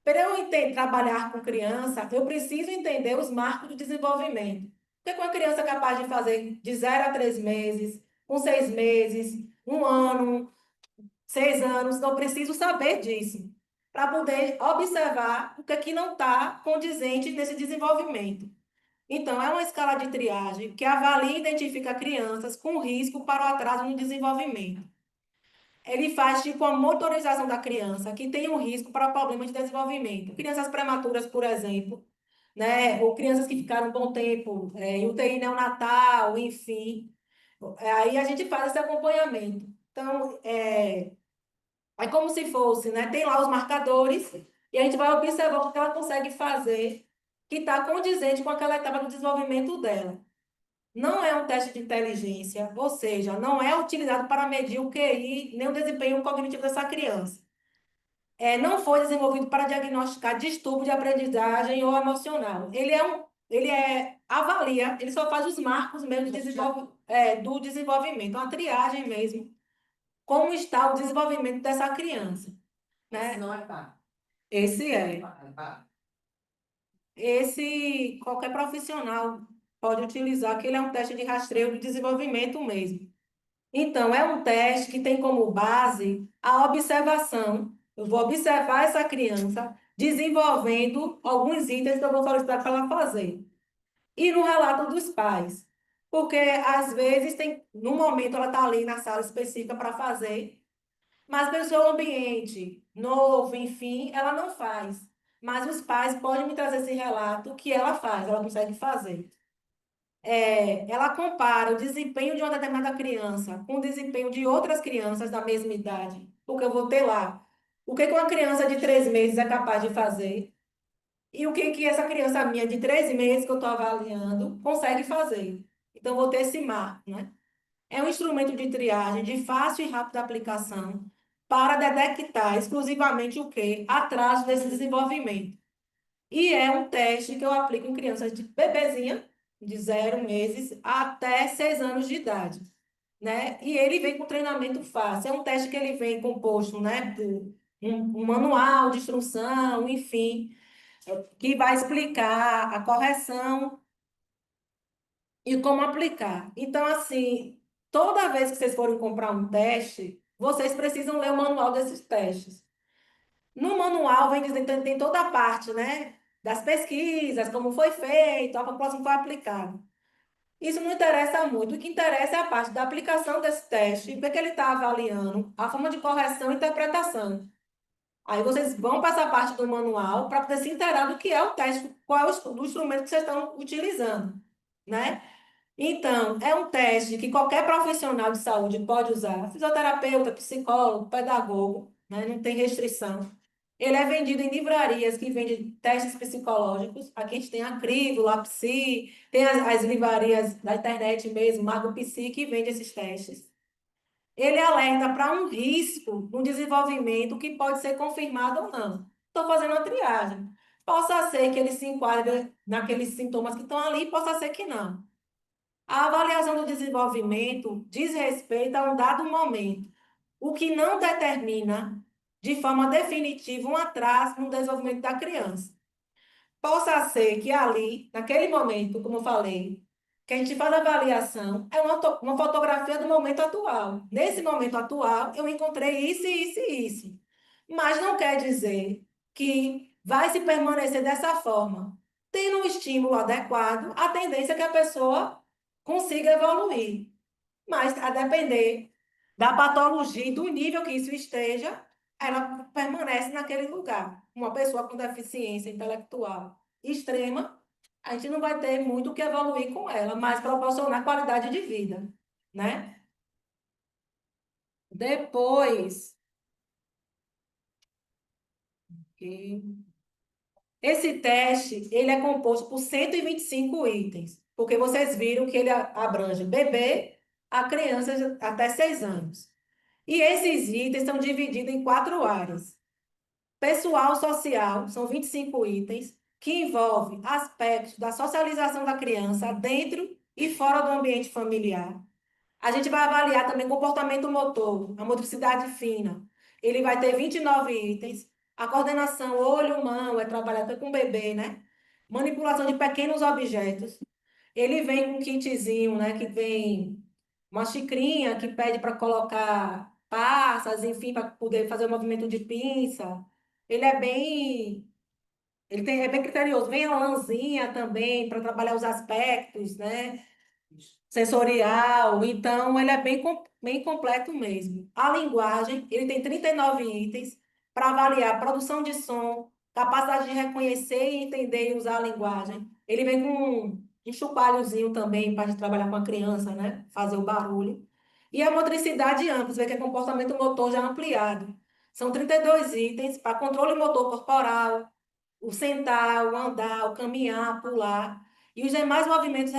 Para eu trabalhar com criança, eu preciso entender os marcos do desenvolvimento. Porque com a criança é capaz de fazer de 0 a 3 meses, com 6 meses, um ano, 6 anos, eu preciso saber disso, para poder observar o que aqui não está condizente nesse desenvolvimento. Então, é uma escala de triagem que avalia e identifica crianças com risco para o atraso no desenvolvimento. Ele faz tipo a motorização da criança que tem um risco para problemas de desenvolvimento. Crianças prematuras, por exemplo, né? Ou crianças que ficaram um bom tempo em UTI neonatal, enfim. Aí a gente faz esse acompanhamento. Então, é como se fosse, né? Tem lá os marcadores e a gente vai observar o que ela consegue fazer que está condizente com aquela etapa do desenvolvimento dela. Não é um teste de inteligência, ou seja, não é utilizado para medir o QI nem o desempenho cognitivo dessa criança. Não foi desenvolvido para diagnosticar distúrbio de aprendizagem ou emocional. Avalia, ele só faz os marcos mesmo do desenvolvimento, uma triagem mesmo, como está o desenvolvimento dessa criança, Esse né? não é pá. Esse É é. pá, é pá. Esse qualquer profissional pode utilizar, que ele é um teste de rastreio de desenvolvimento mesmo. Então, é um teste que tem como base a observação. Eu vou observar essa criança desenvolvendo alguns itens que eu vou solicitar para ela fazer. E no relato dos pais. Porque, às vezes, no momento, ela está ali na sala específica para fazer, mas pelo seu ambiente novo, enfim, ela não faz. Mas os pais podem me trazer esse relato que ela faz, ela consegue fazer. ela compara o desempenho de uma determinada criança com o desempenho de outras crianças da mesma idade, porque eu vou ter lá o que que uma criança de 3 meses é capaz de fazer e o que que essa criança minha de 13 meses que eu estou avaliando consegue fazer. Então, eu vou ter esse marco, né? É um instrumento de triagem de fácil e rápida aplicação para detectar exclusivamente o que? Atraso desse desenvolvimento. E é um teste que eu aplico em crianças de bebezinha, de 0 meses até 6 anos de idade, né? E ele vem com treinamento fácil. É um teste que ele vem composto, né, por um manual de instrução, enfim, que vai explicar a correção e como aplicar. Então, assim, toda vez que vocês forem comprar um teste, vocês precisam ler o manual desses testes. No manual vem dizendo, tem toda a parte, né? Das pesquisas, como foi feito, a população foi aplicada. Isso não interessa muito. O que interessa é a parte da aplicação desse teste, o que é que ele está avaliando, a forma de correção e interpretação. Aí vocês vão para essa parte do manual para poder se inteirar do que é o teste, qual é o instrumento que vocês estão utilizando, né? Então, é um teste que qualquer profissional de saúde pode usar, fisioterapeuta, psicólogo, pedagogo, né? Não tem restrição. Ele é vendido em livrarias que vendem testes psicológicos. Aqui a gente tem a Crivo, Lapsi, tem as livrarias da internet mesmo, Mago Psi, que vende esses testes. Ele alerta para um risco no desenvolvimento que pode ser confirmado ou não. Estou fazendo a triagem. Possa ser que ele se enquadre naqueles sintomas que estão ali, possa ser que não. A avaliação do desenvolvimento diz respeito a um dado momento, o que não determina de forma definitiva um atraso no desenvolvimento da criança. Possa ser que ali, naquele momento, como eu falei, que a gente faz a avaliação, é uma fotografia do momento atual. Nesse momento atual, eu encontrei isso, isso e isso. Mas não quer dizer que vai se permanecer dessa forma. Tendo um estímulo adequado, a tendência é que a pessoa consiga evoluir. Mas, a depender da patologia e do nível que isso esteja, ela permanece naquele lugar. Uma pessoa com deficiência intelectual extrema, a gente não vai ter muito o que evoluir com ela, mas proporcionar qualidade de vida, né? Depois, ok. Esse teste, ele é composto por 125 itens, porque vocês viram que ele abrange bebê a crianças até 6 anos. E esses itens são divididos em 4 áreas. Pessoal social, são 25 itens, que envolve aspectos da socialização da criança dentro e fora do ambiente familiar. A gente vai avaliar também comportamento motor, a motricidade fina. Ele vai ter 29 itens. A coordenação olho-mão é trabalhada com bebê, né? Manipulação de pequenos objetos. Ele vem com um kitzinho, né? Que vem uma xicrinha que pede para colocar passas, enfim, para poder fazer o movimento de pinça. Ele é bem, é bem criterioso. Vem a lãzinha também para trabalhar os aspectos, né? Sensorial, então ele é bem completo mesmo. A linguagem, ele tem 39 itens para avaliar produção de som, capacidade de reconhecer e entender e usar a linguagem. Ele vem com um chupalhozinho também para a gente trabalhar com a criança, né? Fazer o barulho. E a motricidade ampla, você vê que é comportamento motor já ampliado. São 32 itens para controle motor corporal, o sentar, o andar, o caminhar, pular, e os demais movimentos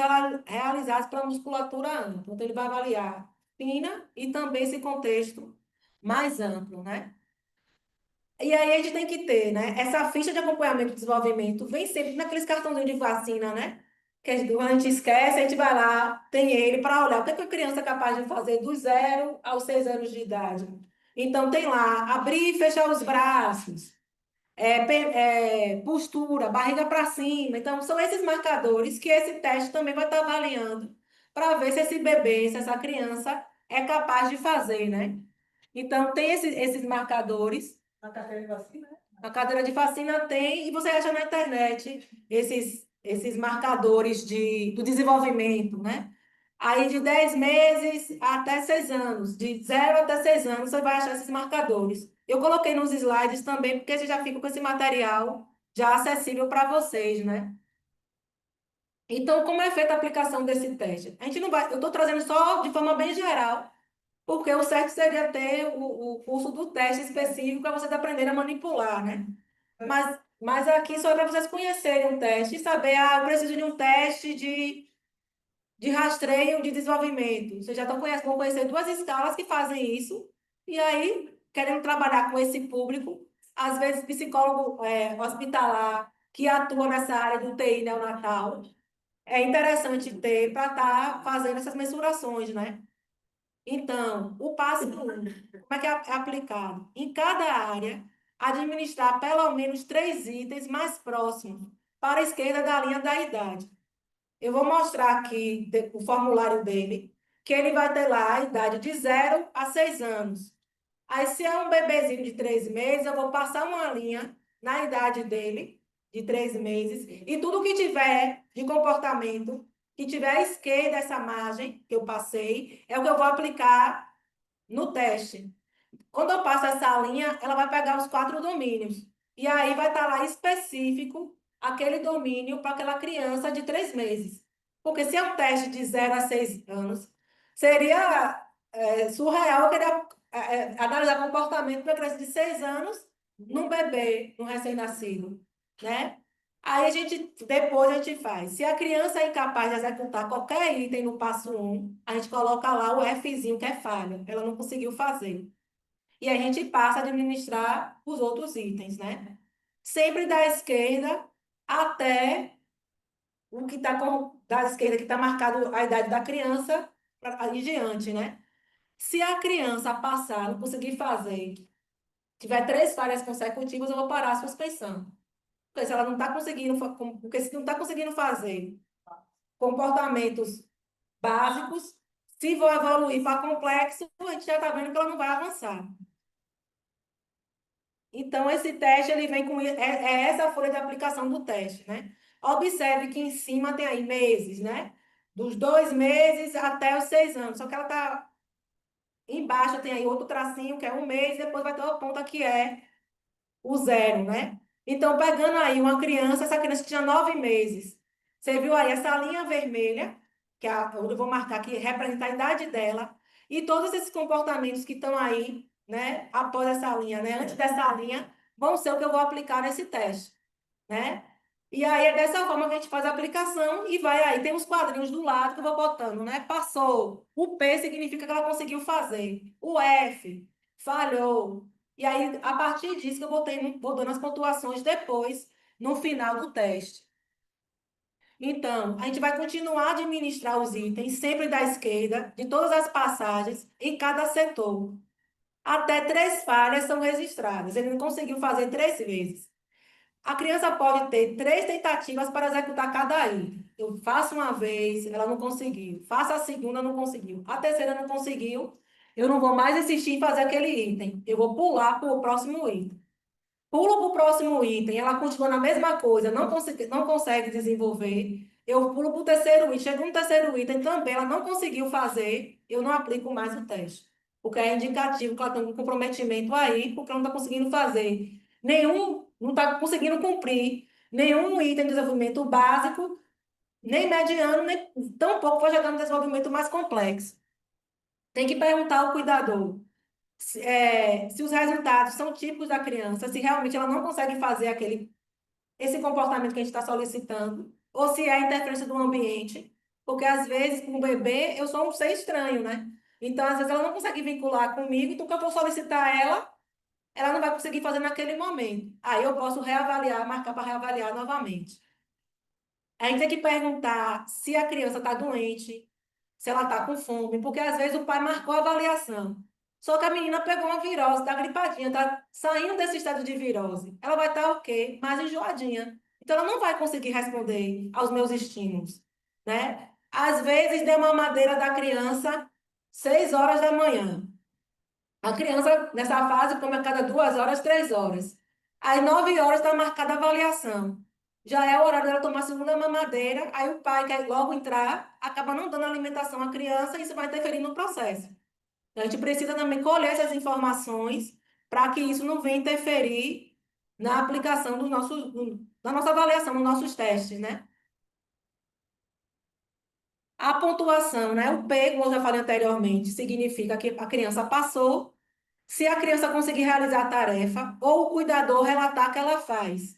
realizados pela musculatura ampla. Então, ele vai avaliar fina e também esse contexto mais amplo, né? E aí a gente tem que ter, né? Essa ficha de acompanhamento do desenvolvimento vem sempre naqueles cartãozinhos de vacina, né? Que quando a gente esquece, a gente vai lá, tem ele para olhar o que é que a criança é capaz de fazer do 0 aos 6 anos de idade. Então, tem lá, abrir e fechar os braços, postura, barriga para cima. Então, são esses marcadores que esse teste também vai estar avaliando para ver se esse bebê, se essa criança é capaz de fazer, né? Então, tem esses marcadores. A carteira de vacina, né? A cadeira de vacina tem, e você acha na internet esses marcadores do desenvolvimento, né? Aí de 10 meses até 6 anos, de 0 até 6 anos, você vai achar esses marcadores. Eu coloquei nos slides também, porque você já fica com esse material já acessível para vocês, né? Então, como é feita a aplicação desse teste? A gente não vai, eu estou trazendo só de forma bem geral, porque o certo seria ter o curso do teste específico para vocês aprenderem a manipular, né? Mas aqui só é para vocês conhecerem o teste e saber, eu preciso de um teste de rastreio de desenvolvimento. Vocês já vão conhecer duas escalas que fazem isso, e aí, querendo trabalhar com esse público, às vezes psicólogo hospitalar que atua nessa área do TI neonatal, é interessante ter para estar fazendo essas mensurações, né? Então, o passo 1, como é que é aplicado? Em cada área, administrar pelo menos 3 itens mais próximos para a esquerda da linha da idade. Eu vou mostrar aqui o formulário dele, que ele vai ter lá a idade de 0 a 6 anos. Aí, se é um bebezinho de 3 meses, eu vou passar uma linha na idade dele, de 3 meses, e tudo que tiver de comportamento, que tiver à esquerda dessa margem que eu passei, é o que eu vou aplicar no teste. Quando eu passo essa linha, ela vai pegar os 4 domínios. E aí vai estar lá específico aquele domínio para aquela criança de 3 meses. Porque se é um teste de 0 a 6 anos, seria surreal eu querer analisar comportamento de uma criança de 6 anos num bebê, num recém-nascido, né? Aí depois a gente faz. Se a criança é incapaz de executar qualquer item no passo 1, a gente coloca lá o Fzinho, que é falha. Ela não conseguiu fazer. E a gente passa a administrar os outros itens, né? Sempre da esquerda até o que está da esquerda, que está marcado a idade da criança e diante, né? Se a criança passar, não conseguir fazer, tiver 3 falhas consecutivas, eu vou parar a suspensão. Porque se ela não está conseguindo, porque se não está conseguindo fazer comportamentos básicos, se for evoluir para complexo, a gente já está vendo que ela não vai avançar. Então, esse teste, ele vem com... essa a folha de aplicação do teste, né? Observe que em cima tem aí meses, né? Dos 2 meses até os 6 anos. Só que ela está... Embaixo tem aí outro tracinho, que é 1 mês, e depois vai ter uma ponta que é o 0, né? Então, pegando aí uma criança, essa criança tinha 9 meses. Você viu aí essa linha vermelha, que é onde eu vou marcar aqui, representa a idade dela, e todos esses comportamentos que estão aí, né, após essa linha, né, antes dessa linha, vão ser o que eu vou aplicar nesse teste, né? E aí é dessa forma que a gente faz a aplicação e vai aí, tem uns quadrinhos do lado que eu vou botando, né? Passou. O P significa que ela conseguiu fazer. O F, falhou. E aí, a partir disso que eu vou dando as pontuações depois, no final do teste. Então, a gente vai continuar a administrar os itens, sempre da esquerda, de todas as passagens, em cada setor. Até 3 falhas são registradas. Ele não conseguiu fazer 3 vezes. A criança pode ter 3 tentativas para executar cada item. Eu faço uma vez, ela não conseguiu. Faço a segunda, não conseguiu. A terceira não conseguiu. Eu não vou mais insistir em fazer aquele item. Eu vou pular para o próximo item. Pulo para o próximo item, ela continua na mesma coisa, não consegue desenvolver. Eu pulo para o terceiro item, chego no terceiro item também, ela não conseguiu fazer, eu não aplico mais o teste. Porque é indicativo que ela tem um comprometimento aí, porque ela não está conseguindo fazer não está conseguindo cumprir nenhum item de desenvolvimento básico, nem mediano, nem tampouco vai chegar no desenvolvimento mais complexo. Tem que perguntar ao cuidador se os resultados são típicos da criança, se realmente ela não consegue fazer esse comportamento que a gente está solicitando, ou se é a interferência do ambiente, porque às vezes, com o bebê, eu sou um ser estranho, né? Então, às vezes, ela não consegue vincular comigo, então, quando eu for solicitar ela não vai conseguir fazer naquele momento. Aí eu posso reavaliar, marcar para reavaliar novamente. A gente tem que perguntar se a criança está doente, se ela está com fome, porque às vezes o pai marcou a avaliação. Só que a menina pegou uma virose, está gripadinha, está saindo desse estado de virose. Ela vai estar o quê? Mais enjoadinha. Então ela não vai conseguir responder aos meus estímulos, né? Às vezes deu uma mamadeira da criança 6 horas da manhã. A criança, nessa fase, come a cada 2 horas, 3 horas. Às 9 horas está marcada a avaliação. Já é o horário dela tomar a segunda mamadeira, aí o pai quer logo entrar, acaba não dando alimentação à criança e isso vai interferir no processo. Então, a gente precisa também colher essas informações para que isso não venha interferir na aplicação da nossa avaliação, nos nossos testes, né? A pontuação, né? O P, como eu já falei anteriormente, significa que a criança passou. Se a criança conseguir realizar a tarefa, ou o cuidador relatar que ela faz.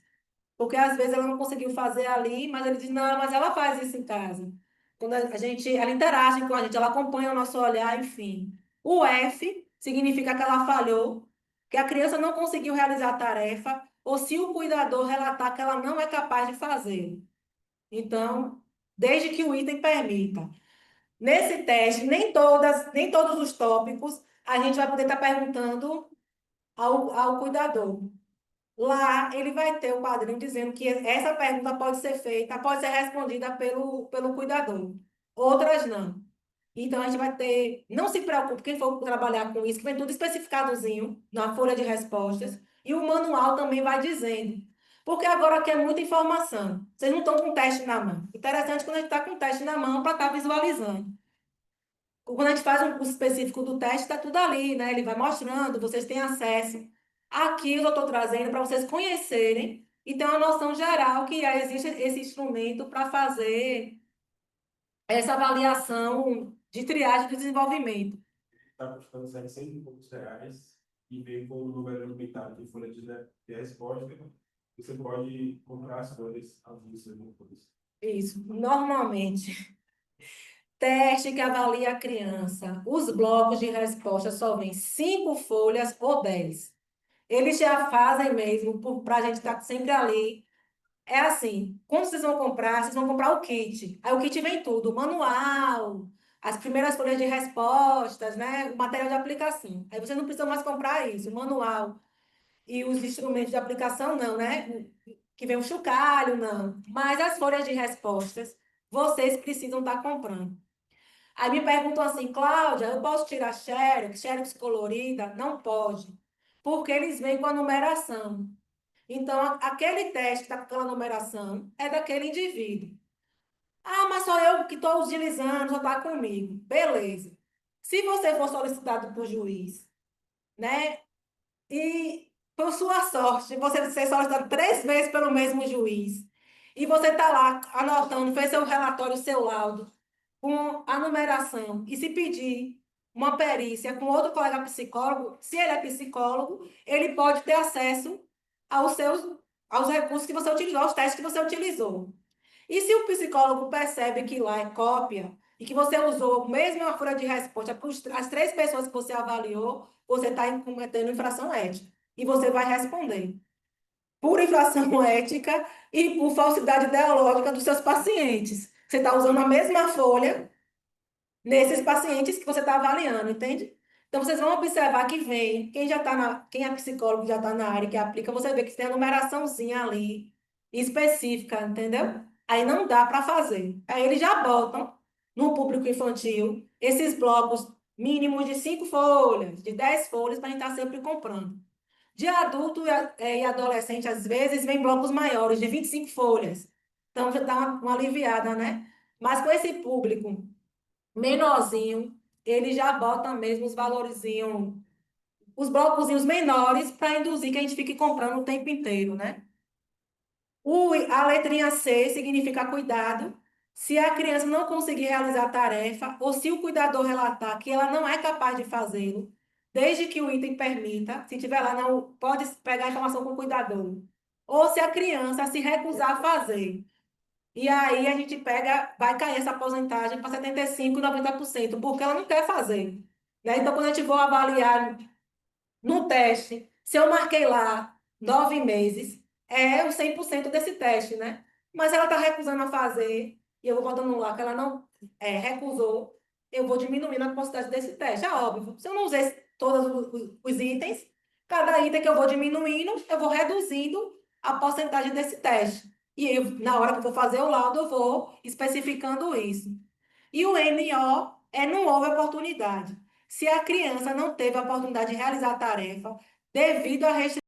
Porque às vezes ela não conseguiu fazer ali, mas ele diz, não, mas ela faz isso em casa. Quando a gente, ela interage com a gente, ela acompanha o nosso olhar, enfim. O F significa que ela falhou, que a criança não conseguiu realizar a tarefa, ou se o cuidador relatar que ela não é capaz de fazer. Então, desde que o item permita. Nesse teste, nem todos os tópicos a gente vai poder estar perguntando ao cuidador. Lá ele vai ter o quadrinho dizendo que essa pergunta pode ser feita, pode ser respondida pelo cuidador. Outras não. Então a gente vai ter. Não se preocupe, quem for trabalhar com isso, que vem tudo especificadozinho na folha de respostas. E o manual também vai dizendo. Porque agora aqui é muita informação. Vocês não estão com o teste na mão. Interessante quando a gente está com o teste na mão para estar visualizando. Quando a gente faz um curso específico do teste, está tudo ali, né? Ele vai mostrando, vocês têm acesso. Aqui eu estou trazendo para vocês conhecerem e ter uma noção geral que existe esse instrumento para fazer essa avaliação de triagem do desenvolvimento. Está custando R$ 700 e poucos e veio com o número limitado de folha de resposta, você pode comprar as folhas à vista depois. Isso, normalmente. Teste que avalia a criança. Os blocos de resposta só vêm 5 folhas ou 10. Eles já fazem mesmo para a gente estar sempre ali. É assim, quando vocês vão comprar o kit. Aí o kit vem tudo, o manual, as primeiras folhas de respostas, né? O material de aplicação. Aí você não precisa mais comprar isso, o manual e os instrumentos de aplicação, não, né? Que vem o chocalho, não. Mas as folhas de respostas, vocês precisam estar comprando. Aí me perguntam assim, Cláudia, eu posso tirar xerox colorida? Não pode, porque eles vêm com a numeração. Então, aquele teste que está com aquela numeração é daquele indivíduo. Ah, mas sou eu que estou utilizando, já está comigo. Beleza. Se você for solicitado por juiz, né? E, por sua sorte, você ser solicitado 3 vezes pelo mesmo juiz, e você está lá anotando, fez seu relatório, seu laudo, com a numeração, e se pedir uma perícia com outro colega psicólogo, se ele é psicólogo, ele pode ter acesso aos recursos que você utilizou, aos testes que você utilizou. E se o psicólogo percebe que lá é cópia e que você usou mesmo uma folha de resposta para as 3 pessoas que você avaliou, você está cometendo infração ética. E você vai responder por infração ética e por falsidade ideológica dos seus pacientes. Você está usando a mesma folha nesses pacientes que você está avaliando, entende? Então, vocês vão observar que vem, quem é psicólogo já está na área que aplica, você vê que tem a numeraçãozinha ali, específica, entendeu? Aí não dá para fazer. Aí eles já botam no público infantil esses blocos mínimos de 5 folhas, de 10 folhas, para a gente estar sempre comprando. De adulto e adolescente, às vezes, vem blocos maiores, de 25 folhas. Então, já dá uma aliviada, né? Mas com esse público menorzinho, ele já bota mesmo os valorzinhos, os blocozinhos menores para induzir que a gente fique comprando o tempo inteiro, né? A letrinha C significa cuidado. Se a criança não conseguir realizar a tarefa, ou se o cuidador relatar que ela não é capaz de fazê-lo, desde que o item permita, se tiver lá, não pode pegar a informação com o cuidador. Ou se a criança se recusar a fazer. E aí a gente vai cair essa porcentagem para 75% e 90%, porque ela não quer fazer. Né? Então, quando a gente for avaliar no teste, se eu marquei lá 9 meses, é o 100% desse teste, né? Mas ela está recusando a fazer, e eu vou botando lá que ela não recusou, eu vou diminuindo a porcentagem desse teste. É óbvio. Se eu não usei todos os itens, cada item que eu vou diminuindo, eu vou reduzindo a porcentagem desse teste. E eu, na hora que eu vou fazer o laudo, eu vou especificando isso. E o NO é não houve oportunidade. Se a criança não teve a oportunidade de realizar a tarefa devido à restrição